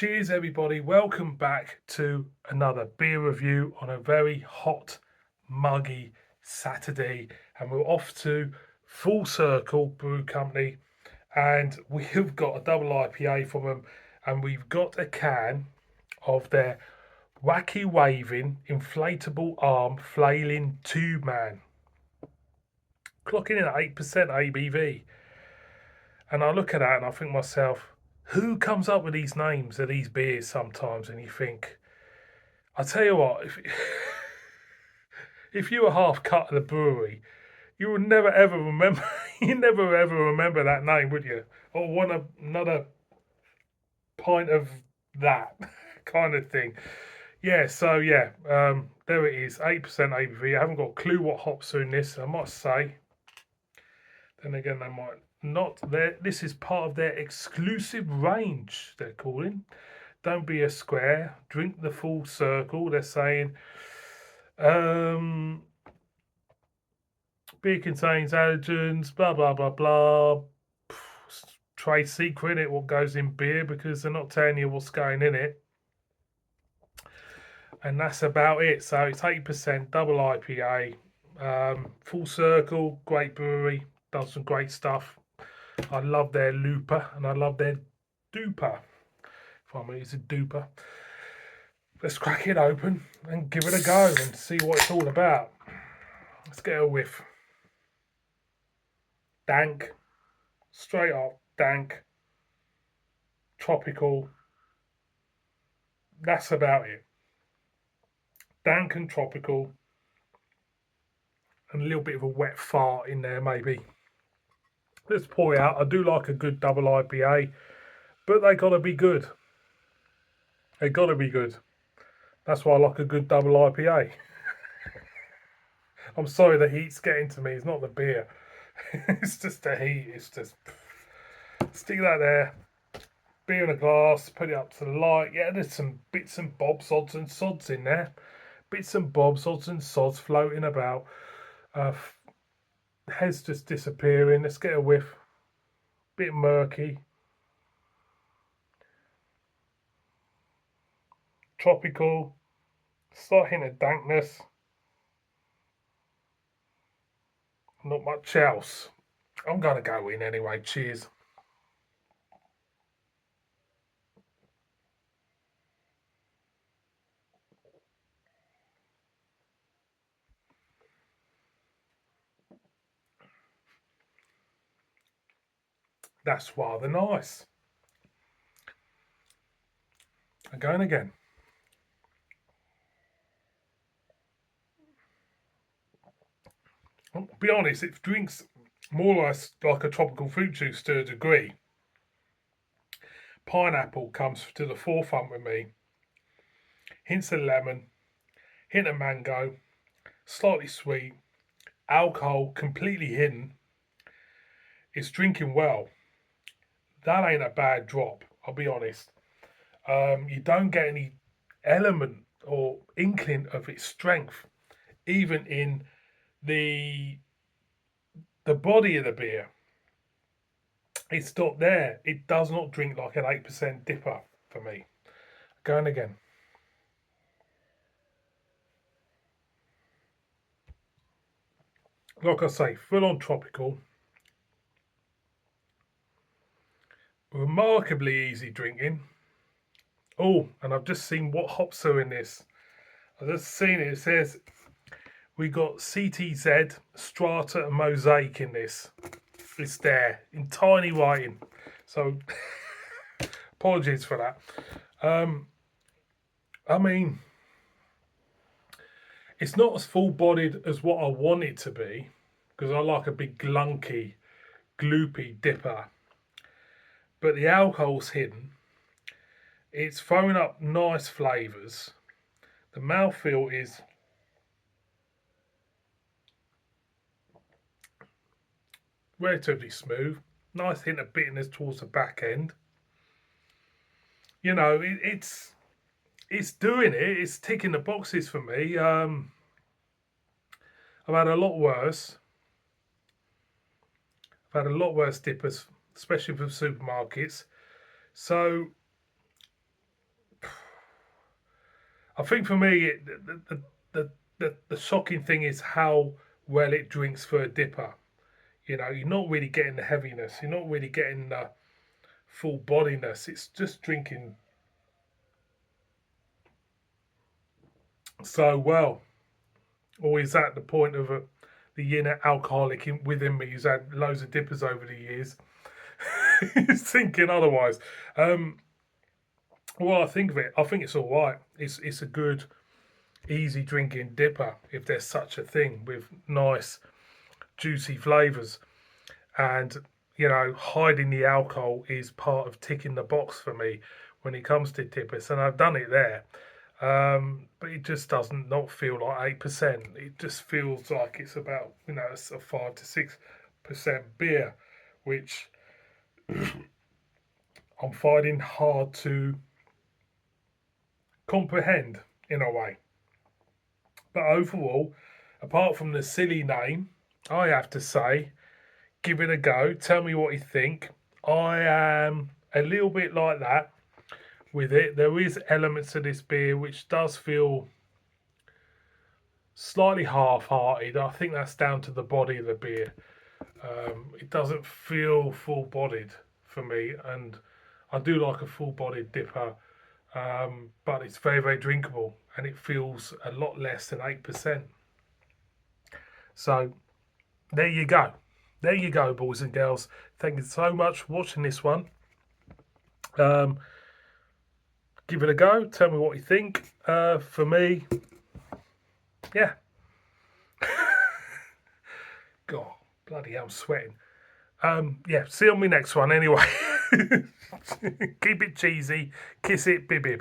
Cheers, everybody. Welcome back to another beer review on a very hot, muggy Saturday. And we're off to Full Circle Brew Company. And we've got a double IPA from them. And we've got a can of their Wacky Waving Inflatable Arm Flailing Tube Man. Clocking in at 8% ABV. And I look at that and I think to myself, who comes up with these names of these beers sometimes? And you think, I tell you what, if you were half cut at the brewery, you would never ever remember. You never ever remember that name, would you? Or want another pint of that kind of thing. Yeah. So yeah, there it is. 8% ABV. I haven't got a clue what hops are in this. I must say. Then again, they might not. There. This is part of their exclusive range. They're calling. Don't be a square. Drink the full circle. They're saying. Beer contains allergens, blah blah blah blah. Trade secret, it what goes in beer because they're not telling you what's going in it. And that's about it. So it's 8% double IPA. Full Circle, great brewery, does some great stuff. I love their looper and I love their duper. If I'm it's a duper. Let's crack it open and give it a go and see what it's all about. Let's get a whiff. Dank, straight up dank, tropical. That's about it. Dank and tropical, and a little bit of a wet fart in there maybe. Let's pour it out. I do like a good double IPA, but they gotta be good. They gotta be good. That's why I like a good double IPA. I'm sorry the heat's getting to me. It's not the beer. It's just the heat. It's just stick that there. Beer in a glass. Put it up to the light. Yeah, there's some bits and bobs, odds and sods in there. Bits and bobs, odds and sods floating about. Head's just disappearing. Let's get a whiff. Bit murky. Tropical. Slight hint of dankness. Not much else. I'm going to go in anyway. Cheers. That's rather nice. Again, again. I'll be honest, it drinks more or less like a tropical fruit juice to a degree. Pineapple comes to the forefront with me. Hints of lemon, hint of mango, slightly sweet, alcohol completely hidden. It's drinking well. That ain't a bad drop, I'll be honest. You don't get any element or inkling of its strength, even in the body of the beer. It's not there. It does not drink like an 8% dipper for me. Going again. Like I say, full on tropical. Remarkably easy drinking. Oh, and I've just seen what hops are in this. I've just seen it. It says we got CTZ, Strata, and Mosaic in this. It's there in tiny writing. So apologies for that. I mean, it's not as full-bodied as what I want it to be because I like a big glunky, gloopy dipper. But the alcohol's hidden. It's throwing up nice flavours. The mouthfeel is relatively smooth. Nice hint of bitterness towards the back end. You know, it's doing it. It's ticking the boxes for me. I've had a lot worse. I've had a lot worse dippers, especially from supermarkets. So I think for me, the shocking thing is how well it drinks for a dipper. You know, you're not really getting the heaviness. You're not really getting the full bodiness. It's just drinking so well. Or is that the point of the inner alcoholic within me who's had loads of dippers over the years? He's thinking otherwise. Um, well, I think of it. I think it's all right. It's a good, easy drinking dipper if there's such a thing with nice, juicy flavours. And hiding the alcohol is part of ticking the box for me when it comes to dippers, and I've done it there. But it just doesn't not feel like 8%. It just feels like it's about it's a 5 to 6% beer, which I'm finding hard to comprehend in a way. But overall, apart from the silly name, I have to say, give it a go. Tell me what you think. I am a little bit like that with it. There is elements of this beer which does feel slightly half-hearted. I think that's down to the body of the beer. It doesn't feel full-bodied for me, and I do like a full-bodied dipper, but it's very, very drinkable, and it feels a lot less than 8%. So there you go. There you go, boys and girls. Thank you so much for watching this one. Give it a go. Tell me what you think. For me, yeah. God, bloody hell, I'm sweating. Yeah, see you on my next one anyway. Keep it cheesy. Kiss it, bib bib.